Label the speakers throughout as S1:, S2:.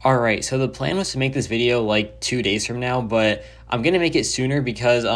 S1: Alright, so the plan was to make this video like 2 days from now, but I'm gonna make it sooner because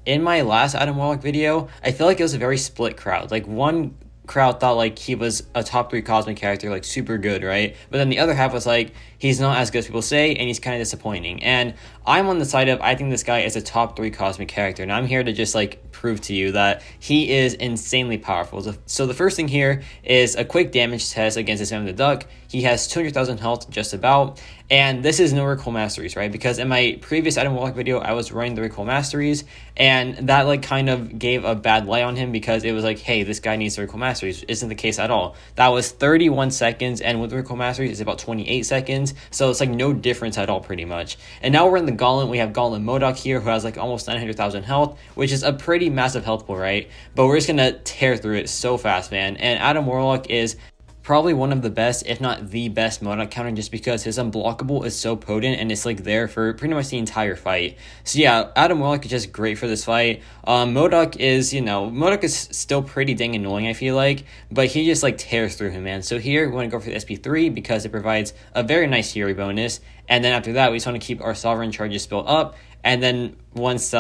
S1: in my last Adam Warlock video, I feel like it was a very split crowd. Like one crowd thought like he was a top 3 cosmic character, like super good, right? But then the other half was like, he's not as good as people say, and he's kind of disappointing. And I'm on the side of, I think this guy is a top 3 cosmic character, and I'm here to just like prove to you that he is insanely powerful. So the first thing here is a quick damage test against this man the duck. He has 200,000 health just about, and this is no recall masteries, right? Because in my previous Adam Warlock video, I was running the recall masteries, and that like kind of gave a bad light on him because it was like, hey, this guy needs the recall masteries. Isn't the case at all. That was 31 seconds, and with the recall masteries, it's about 28 seconds. So it's like no difference at all, pretty much. And now we're in the Gauntlet. We have Gauntlet Modok here, who has like almost 900,000 health, which is a pretty massive health pool, right? But we're just gonna tear through it so fast, man. And Adam Warlock is probably one of the best, if not the best Modok counter, just because his unblockable is so potent and it's like there for pretty much the entire fight. So yeah, Adam Warlock is just great for this fight. Modok is still pretty dang annoying, I feel like, but he just like tears through him, man. So here we want to go for the SP3 because it provides a very nice Fury bonus, and then after that we just want to keep our Sovereign charges built up. And then once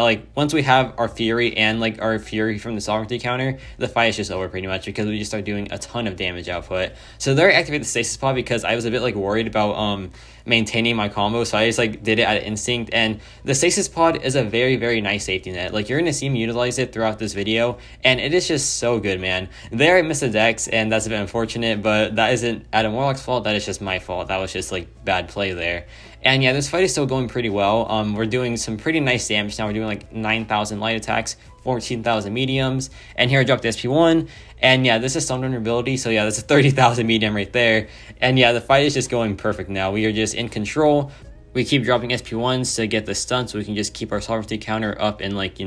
S1: we have our Fury and like our Fury from the Sovereignty counter, the fight is just over pretty much because we just start doing a ton of damage output. So there I activate the stasis pod because I was a bit like worried about maintaining my combo, so I just like did it out of instinct. And the stasis pod is a very, very nice safety net. Like you're gonna see me utilize it throughout this video, and it is just so good, man. There I missed the dex, and that's a bit unfortunate, but that isn't Adam Warlock's fault. That is just my fault. That was just like bad play there. And yeah, this fight is still going pretty well. We're doing some pretty nice damage now. We're doing like 9,000 light attacks, 14,000 mediums, and here I dropped the SP1. And yeah, this is stun vulnerability, so yeah, that's a 30,000 medium right there. And yeah, the fight is just going perfect now. We are just in control. We keep dropping SP1s to get the stun so we can just keep our sovereignty counter up and like,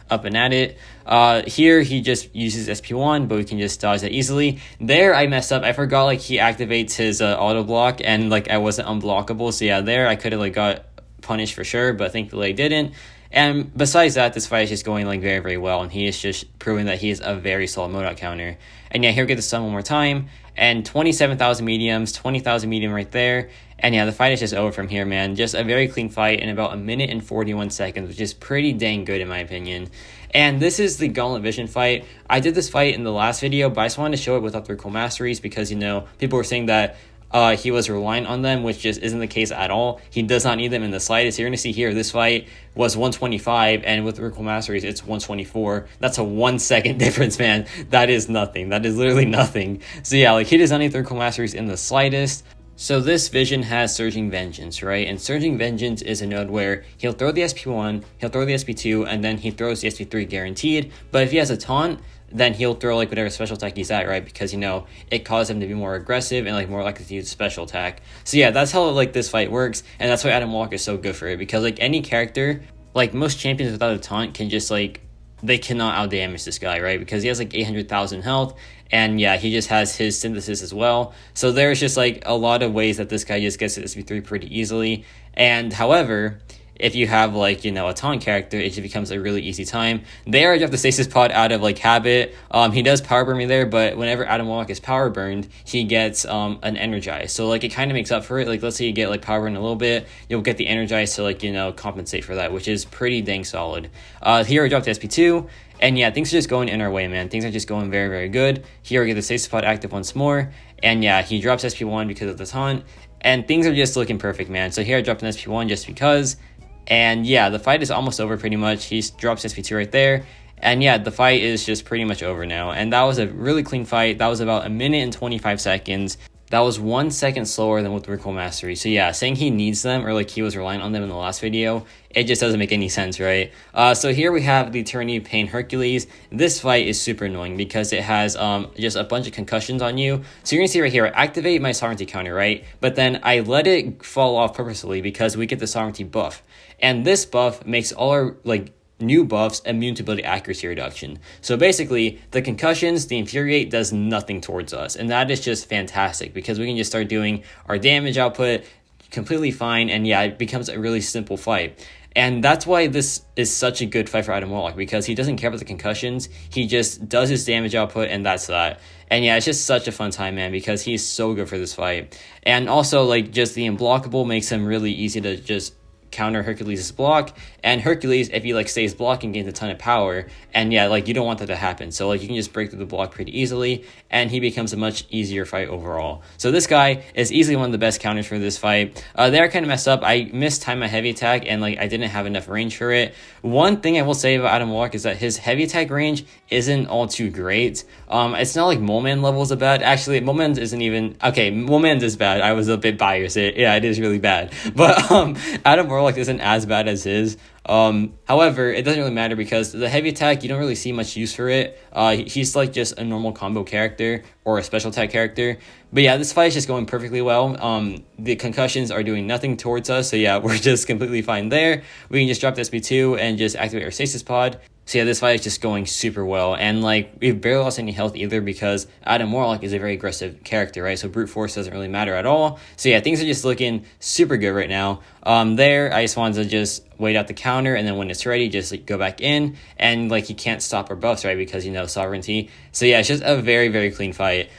S1: up and at it. Here he just uses SP1, but we can just dodge that easily. There I messed up. I forgot like he activates his auto block, and like I wasn't unblockable. So yeah, there I could have like got punished for sure, but thankfully I didn't. And besides that, this fight is just going like very, very well, and he is just proving that he is a very solid Modok counter. And yeah, here we get the stun one more time, and 27,000 mediums, 20,000 medium right there. And yeah, the fight is just over from here, man. Just a very clean fight in about 1 minute and 41 seconds, which is pretty dang good in my opinion. And this is the Gauntlet Vision fight. I did this fight in the last video, but I just wanted to show it without the recall masteries because, people were saying that he was reliant on them, which just isn't the case at all. He does not need them in the slightest. You're going to see here, this fight was 125, and with recall masteries, it's 124. That's a 1 second difference, man. That is nothing. That is literally nothing. So yeah, like he does not need the recall masteries in the slightest. So this Vision has Surging Vengeance, right? And Surging Vengeance is a node where he'll throw the SP1, he'll throw the SP2, and then he throws the SP3 guaranteed. But if he has a taunt, then he'll throw like whatever special attack he's at, right? Because it causes him to be more aggressive and like more likely to use special attack. So yeah, that's how like this fight works, and that's why Adam Warlock is so good for it, because like any character, like most champions without a taunt can just like, they cannot out damage this guy, right? Because he has like 800,000 health, and yeah, he just has his synthesis as well. So there's just like a lot of ways that this guy just gets to SP3 pretty easily. And however, if you have like, a taunt character, it just becomes a really easy time. There I dropped the stasis pod out of like habit. He does power burn me there, but whenever Adam Warlock is power burned, he gets an energize. So like it kind of makes up for it. Like let's say you get like power burn a little bit, you'll get the energize to like, compensate for that, which is pretty dang solid. Here I dropped the SP2. And yeah, things are just going in our way, man. Things are just going very, very good. Here we get the stasis pod active once more. And yeah, he drops SP1 because of the taunt. And things are just looking perfect, man. So here I dropped an SP1 just because. And yeah, the fight is almost over pretty much. He drops SP2 right there. And yeah, the fight is just pretty much over now. And that was a really clean fight. That was about 1 minute and 25 seconds. That was 1 second slower than with recall mastery. So yeah, saying he needs them or like he was relying on them in the last video, it just doesn't make any sense, right? So here we have the Eternity Pain Hercules. This fight is super annoying because it has just a bunch of concussions on you. So you're gonna see right here, I activate my sovereignty counter, right? But then I let it fall off purposely because we get the sovereignty buff. And this buff makes all our like new buffs immune to ability accuracy reduction. So basically, the concussions, the infuriate does nothing towards us, and that is just fantastic because we can just start doing our damage output completely fine, and yeah, it becomes a really simple fight. And that's why this is such a good fight for Adam Warlock, because he doesn't care about the concussions. He just does his damage output, and that's that. And yeah, it's just such a fun time, man, because he's so good for this fight. And also, like, just the unblockable makes him really easy to just counter Hercules' block, and Hercules, if he like stays blocking, gains a ton of power, and yeah, like you don't want that to happen, so like you can just break through the block pretty easily, and he becomes a much easier fight overall. So this guy is easily one of the best counters for this fight. They are kind of messed up. I mistimed my heavy attack, and like I didn't have enough range for it. One thing I will say about Adam Warlock is that his heavy attack range isn't all too great. It's not like Moleman levels of bad. Actually, Moleman isn't even okay. Moleman is bad. I was a bit biased. It is really bad. But Adam Warlock isn't as bad as his. However, it doesn't really matter because the heavy attack, you don't really see much use for it. He's like just a normal combo character or a special attack character. But yeah, this fight is just going perfectly well. The concussions are doing nothing towards us. So yeah, we're just completely fine there. We can just drop the SB2 and just activate our stasis pod. So yeah, this fight is just going super well, and like we've barely lost any health either because Adam Warlock is a very aggressive character, right? So brute force doesn't really matter at all. So yeah, things are just looking super good right now. There, I just wanted to just wait out the counter, and then when it's ready, just like go back in, and like he can't stop our buffs, right? Because sovereignty. So yeah, it's just a very, very clean fight.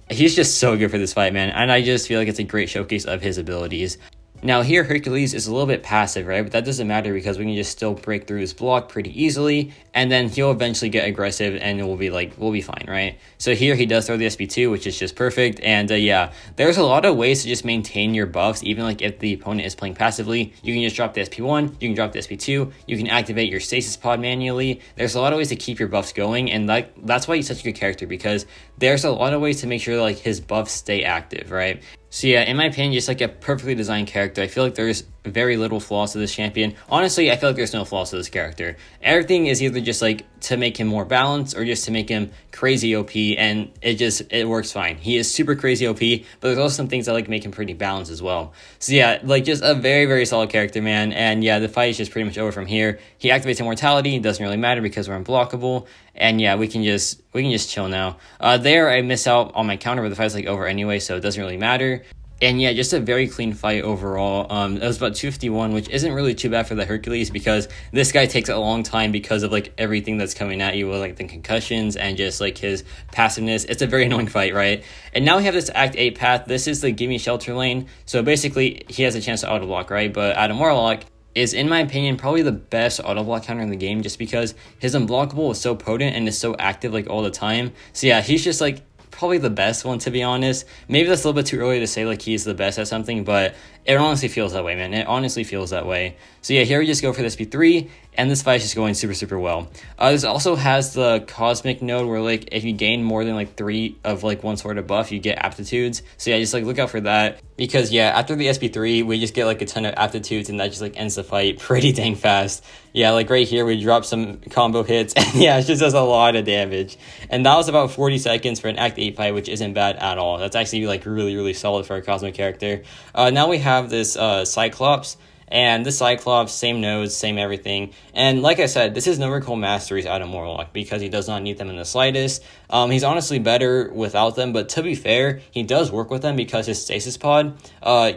S1: He's just so good for this fight, man, and I just feel like it's a great showcase of his abilities. Now here, Hercules is a little bit passive, right? But that doesn't matter because we can just still break through his block pretty easily, and then he'll eventually get aggressive, and we'll be fine, right? So here he does throw the SB2, which is just perfect, and yeah, there's a lot of ways to just maintain your buffs, even like if the opponent is playing passively. You can just drop the SP1, you can drop the SP2, you can activate your stasis pod manually. There's a lot of ways to keep your buffs going, and that's why he's such a good character, because there's a lot of ways to make sure like his buffs stay active, right? So yeah, in my opinion, just like a perfectly designed character. I feel like there's very little flaws to this champion. Honestly, I feel like there's no flaws to this character. Everything is either just like to make him more balanced or just to make him crazy OP, and it works fine. He is super crazy OP, but there's also some things that like make him pretty balanced as well. So yeah, like just a very, very solid character, man. And yeah, the fight is just pretty much over from here. He activates Immortality. It doesn't really matter because we're unblockable. And yeah, we can just chill now. There, I miss out on my counter, but the fight's like over anyway, so it doesn't really matter. And yeah, just a very clean fight overall. It was about 251, which isn't really too bad for the Hercules because this guy takes a long time because of like everything that's coming at you with like the concussions and just like his passiveness. It's a very annoying fight, right? And now we have this Act 8 path. This is the Gimme Shelter lane. So basically, he has a chance to auto block, right? But Adam Warlock is, in my opinion, probably the best auto block counter in the game just because his unblockable is so potent and is so active like all the time. So yeah, he's just like probably the best one, to be honest. Maybe that's a little bit too early to say like he's the best at something, but it honestly feels that way, man. It honestly feels that way. So yeah, here we just go for this SP3, and this fight is just going super, super well. This also has the Cosmic node where like if you gain more than like 3 of like one sort of buff, you get aptitudes. So yeah, just like look out for that. Because yeah, after the SP3, we just get like a ton of aptitudes, and that just like ends the fight pretty dang fast. Yeah, like right here, we drop some combo hits, and yeah, it just does a lot of damage. And that was about 40 seconds for an Act 8 fight, which isn't bad at all. That's actually like really, really solid for a Cosmic character. Now we have this Cyclops. And this Cyclops, same nodes, same everything. And like I said, this is no recall masteries out of Warlock because he does not need them in the slightest. He's honestly better without them, but to be fair, he does work with them because his stasis pod,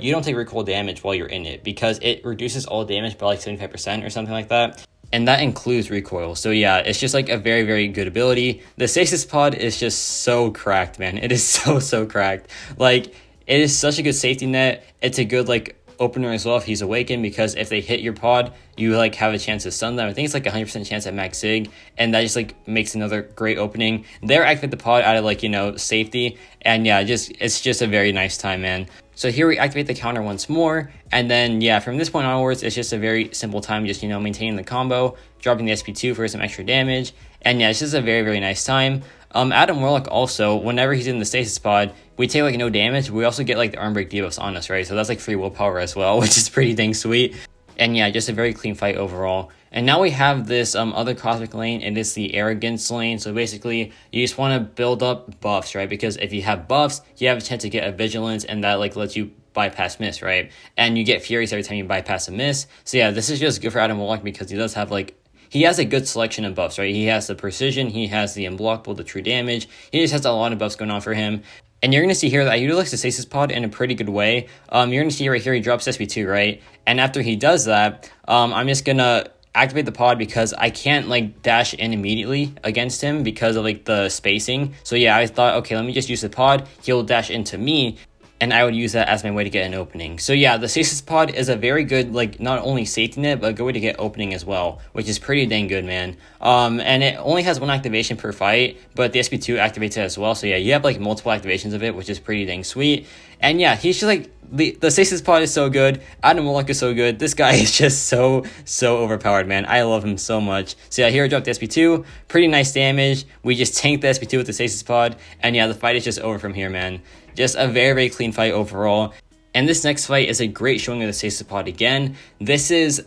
S1: you don't take recoil damage while you're in it because it reduces all damage by like 75% or something like that. And that includes recoil. So yeah, it's just like a very, very good ability. The stasis pod is just so cracked, man. It is so cracked. Like, it is such a good safety net. It's a good like opener as well if he's awakened, because if they hit your pod, you like have a chance to stun them. I think it's like 100% chance at max sig, and that just like makes another great opening. They're activate the pod out of like safety, and yeah, it's just a very nice time, man. So here we activate the counter once more, and then yeah, from this point onwards, it's just a very simple time, just maintaining the combo, dropping the SP2 for some extra damage, and yeah, it's just a very, very nice time. Adam Warlock also, whenever he's in the stasis pod, we take like no damage. We also get like the arm break debuffs on us, right? So that's like free willpower as well, which is pretty dang sweet. And yeah, just a very clean fight overall. And now we have this other Cosmic lane. It is the Arrogance lane. So basically, you just want to build up buffs, right? Because if you have buffs, you have a chance to get a Vigilance, and that like lets you bypass miss, right? And you get Furious every time you bypass a miss. So yeah, this is just good for Adam Warlock because he does have like, he has a good selection of buffs, right? He has the precision, he has the unblockable, the true damage. He just has a lot of buffs going on for him. And you're going to see here that I utilize the Stasis Pod in a pretty good way. You're going to see right here, he drops SP2, right? And after he does that, I'm just going to activate the pod because I can't like dash in immediately against him because of like the spacing. So yeah, I thought, okay, let me just use the pod. He'll dash into me, and I would use that as my way to get an opening. So yeah, the Stasis Pod is a very good, like, not only safety net, but a good way to get opening as well, which is pretty dang good, man. And it only has one activation per fight, but the SP2 activates it as well. So yeah, you have like multiple activations of it, which is pretty dang sweet. And yeah, he's just like, the Stasis Pod is so good. Adam Warlock is so good. This guy is just so overpowered, man. I love him so much. So yeah, here I dropped the SP2. Pretty nice damage. We just tanked the SP2 with the Stasis Pod. And yeah, the fight is just over from here, man. Just a very clean fight overall. And this next fight is a great showing of the Stasis Pod again. This is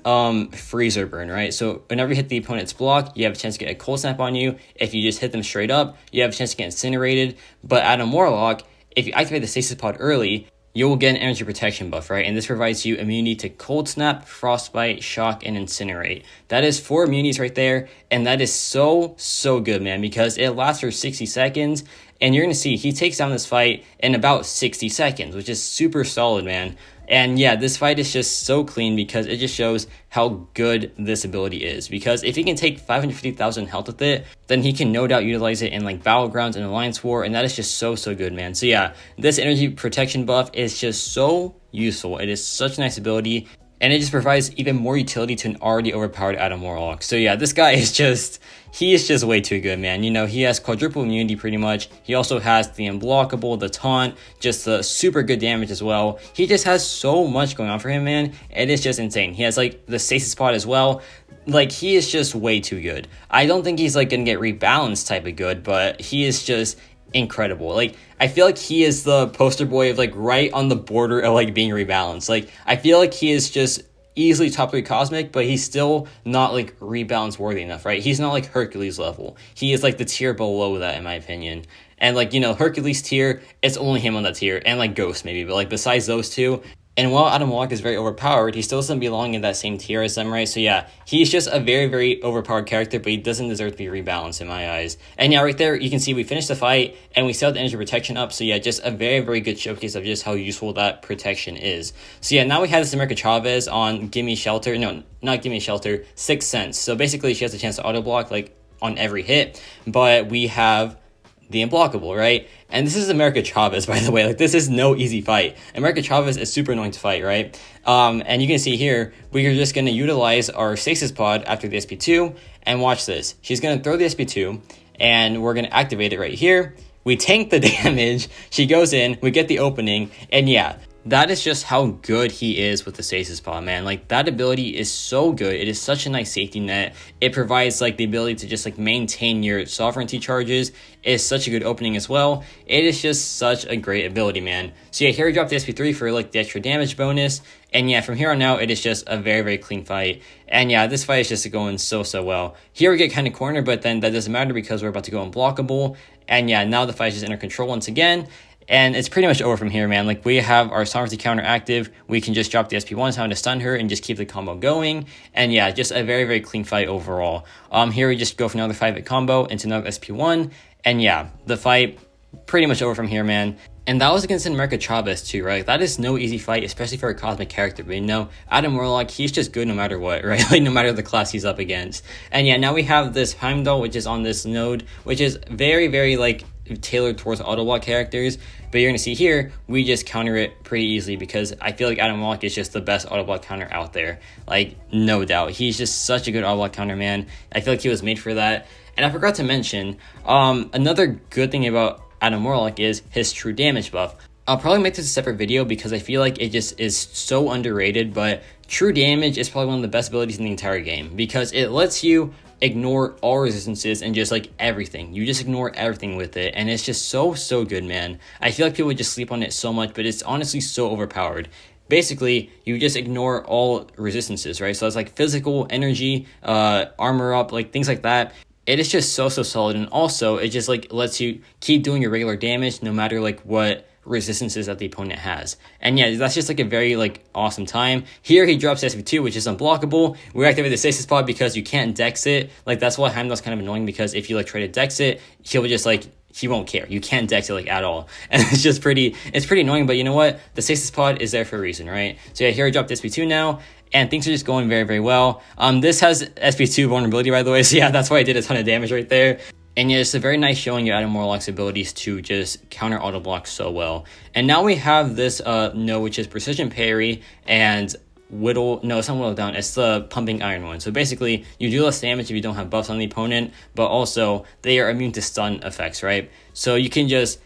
S1: Freezer Burn, right? So whenever you hit the opponent's block, you have a chance to get a cold snap on you. If you just hit them straight up, you have a chance to get incinerated. But Adam Warlock, if you activate the Stasis Pod early, you will get an energy protection buff, right? And this provides you immunity to Cold Snap, Frostbite, Shock, and Incinerate. That is 4 immunities right there, and that is so good, man, because it lasts for 60 seconds, and you're going to see he takes down this fight in about 60 seconds, which is super solid, man. And yeah, this fight is just so clean because it just shows how good this ability is. Because if he can take 550,000 health with it, then he can no doubt utilize it in like Battlegrounds and Alliance War, and that is just so good, man. So yeah, this energy protection buff is just so useful. It is such a nice ability, and it just provides even more utility to an already overpowered Adam Warlock. So yeah, this guy is just, he is just way too good, man. You know, he has quadruple immunity pretty much. He also has the unblockable, the taunt, just the super good damage as well. He just has so much going on for him, man. It is just insane. He has like the Stasis Pod as well. Like, he is just way too good. I don't think he's like gonna get rebalanced type of good, but he is just incredible. Like, I feel like he is the poster boy of like right on the border of like being rebalanced. Like, I feel like he is just easily top 3 cosmic, but he's still not like rebalance worthy enough, right? He's not like Hercules level. He is like the tier below that, in my opinion. And like, you know, Hercules tier, it's only him on that tier, and like Ghost maybe, but like besides those two. And while Adam Warlock is very overpowered, he still doesn't belong in that same tier as them, right? So yeah, he's just a very overpowered character, but he doesn't deserve to be rebalanced in my eyes. And yeah, right there, you can see we finished the fight, and we still have the energy protection up. So yeah, just a very good showcase of just how useful that protection is. So yeah, now we have this America Chavez on Gimme Shelter. No, not Gimme Shelter, 6 Sense. So basically, she has a chance to auto block like on every hit, but we have the unblockable, right? And this is America Chavez, by the way. Like, this is no easy fight. America Chavez is super annoying to fight, right? And you can see here, we are just going to utilize our Stasis Pod after the SP2, and watch this. She's going to throw the SP2, and we're going to activate it right here. We tank the damage, she goes in, we get the opening, and yeah, that is just how good he is with the Stasis Pod, man. Like, that ability is so good. It is such a nice safety net. It provides like the ability to just like maintain your sovereignty charges. It is such a good opening as well. It is just such a great ability, man. So yeah, here we drop the SP3 for like the extra damage bonus. And yeah, from here on out, it is just a very clean fight. And yeah, this fight is just going so well. Here we get kind of cornered, but then that doesn't matter because we're about to go unblockable. And yeah, now the fight is just under control once again. And it's pretty much over from here, man. Like, we have our sovereignty counter active. We can just drop the SP1 time to stun her and just keep the combo going. And yeah, just a very clean fight overall. Here we just go for another 5-hit combo into another SP1. And yeah, the fight pretty much over from here, man. And that was against an America Chavez too, right? That is no easy fight, especially for a cosmic character. But you know, Adam Warlock, he's just good no matter what, right? Like, no matter the class he's up against. And yeah, now we have this Heimdall, which is on this node, which is very like tailored towards Autobot characters. But you're going to see here, we just counter it pretty easily because I feel like Adam Warlock is just the best Autobot counter out there. Like, no doubt. He's just such a good Autobot counter, man. I feel like he was made for that. And I forgot to mention, another good thing about Adam Warlock is his true damage buff. I'll probably make this a separate video because I feel like it just is so underrated, but true damage is probably one of the best abilities in the entire game because it lets you ignore all resistances and just like everything. You just ignore everything with it, and it's just so good, man. I feel like people just sleep on it so much, but it's honestly so overpowered. Basically, you just ignore all resistances, right? So it's like physical, energy, armor up, like things like that. It is just so solid, and also it just like lets you keep doing your regular damage no matter like what resistances that the opponent has. And yeah, that's just like a very like awesome time. Here he drops SP2, which is unblockable. We activate the Stasis Pod because you can't dex it. Like, that's why Heimdall's kind of annoying, because if you like try to dex it, he won't care. You can't dex it like at all. And it's pretty annoying, but you know what? The stasis pod is there for a reason, right? So yeah, here I dropped SP2 now, and things are just going very, very well. This has SP2 vulnerability, by the way, so yeah, that's why I did a ton of damage right there. And yeah, it's a very nice showing of Adam Warlock's abilities to just counter auto block so well. And now we have this no, which is precision parry and whittle. No, it's not whittle down. It's the pumping iron one. So basically, you do less damage if you don't have buffs on the opponent, but also they are immune to stun effects, right? So you can just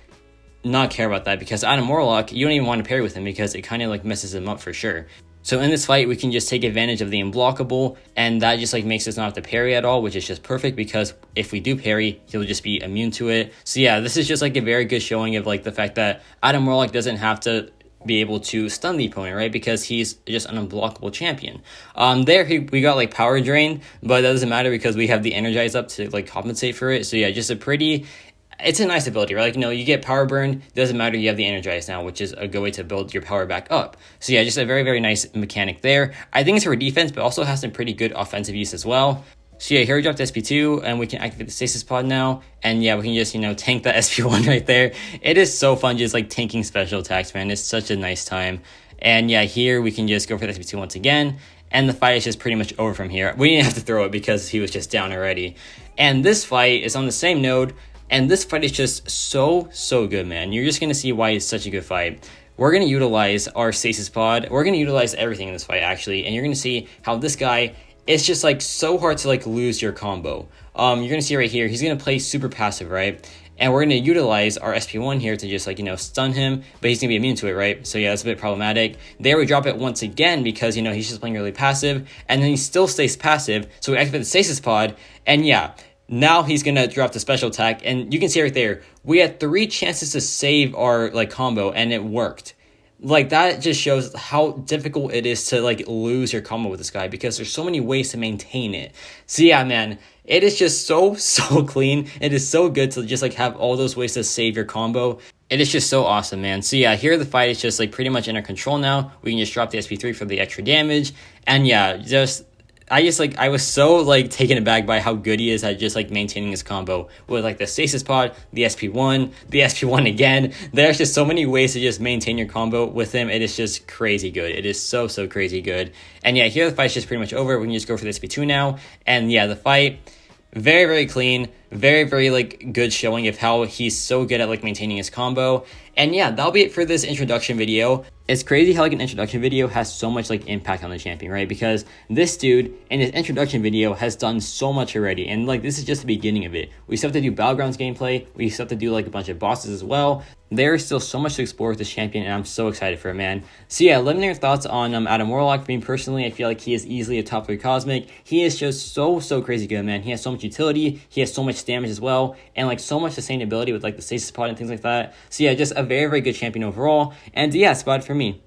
S1: not care about that, because Adam Warlock, you don't even want to parry with him because it kind of like messes him up for sure. So in this fight, we can just take advantage of the unblockable, and that just like makes us not have to parry at all, which is just perfect, because if we do parry, he'll just be immune to it. So yeah, this is just like a very good showing of like the fact that Adam Warlock doesn't have to be able to stun the opponent, right? Because he's just an unblockable champion. We got like power drain, but that doesn't matter because we have the energize up to like compensate for it. So yeah, just it's a nice ability, right? Like, you get power burn, doesn't matter, you have the energize now, which is a good way to build your power back up. So yeah, just a very, very nice mechanic there. I think it's for defense, but also has some pretty good offensive use as well. So yeah, here we dropped SP2, and we can activate the stasis pod now. And yeah, we can just, tank that SP1 right there. It is so fun just like tanking special attacks, man. It's such a nice time. And yeah, here we can just go for the SP2 once again. And the fight is just pretty much over from here. We didn't have to throw it because he was just down already. And this fight is on the same node. And this fight is just so good, man. You're just going to see why it's such a good fight. We're going to utilize our stasis pod. We're going to utilize everything in this fight, actually. And you're going to see how this guy, it's just like so hard to like lose your combo. You're going to see right here, he's going to play super passive, right? And we're going to utilize our SP1 here to just like, stun him, but he's going to be immune to it, right? So yeah, that's a bit problematic. There we drop it once again because, he's just playing really passive, and then he still stays passive. So we activate the stasis pod, and yeah, now he's going to drop the special attack, and you can see right there, we had 3 chances to save our like combo, and it worked. Like, that just shows how difficult it is to like lose your combo with this guy, because there's so many ways to maintain it. So yeah, man, it is just so clean. It is so good to just like have all those ways to save your combo. It is just so awesome, man. So yeah, here the fight is just like pretty much in our control now. We can just drop the SP3 for the extra damage, and yeah, I was so like taken aback by how good he is at just like maintaining his combo with like the stasis pod, the SP1 again. There's just so many ways to just maintain your combo with him. It is just crazy good. It is so crazy good. And yeah, here the fight's just pretty much over. We can just go for the SP2 now. And yeah, the fight, very clean, very like good showing of how he's so good at like maintaining his combo. And yeah, that'll be it for this introduction video. It's crazy how like an introduction video has so much like impact on the champion, right? Because this dude in his introduction video has done so much already, and like this is just the beginning of it. We still have to do Battlegrounds gameplay. We still have to do like a bunch of bosses as well. There's still so much to explore with this champion, and I'm so excited for it, man. So yeah, let me know your thoughts on Adam Warlock. For me personally, I feel like he is easily a top 3 Cosmic. He is just so crazy good, man. He has so much utility. He has so much damage as well, and like so much sustainability with like the stasis pod and things like that. So yeah, just a very good champion overall. And yeah, it's about it for me.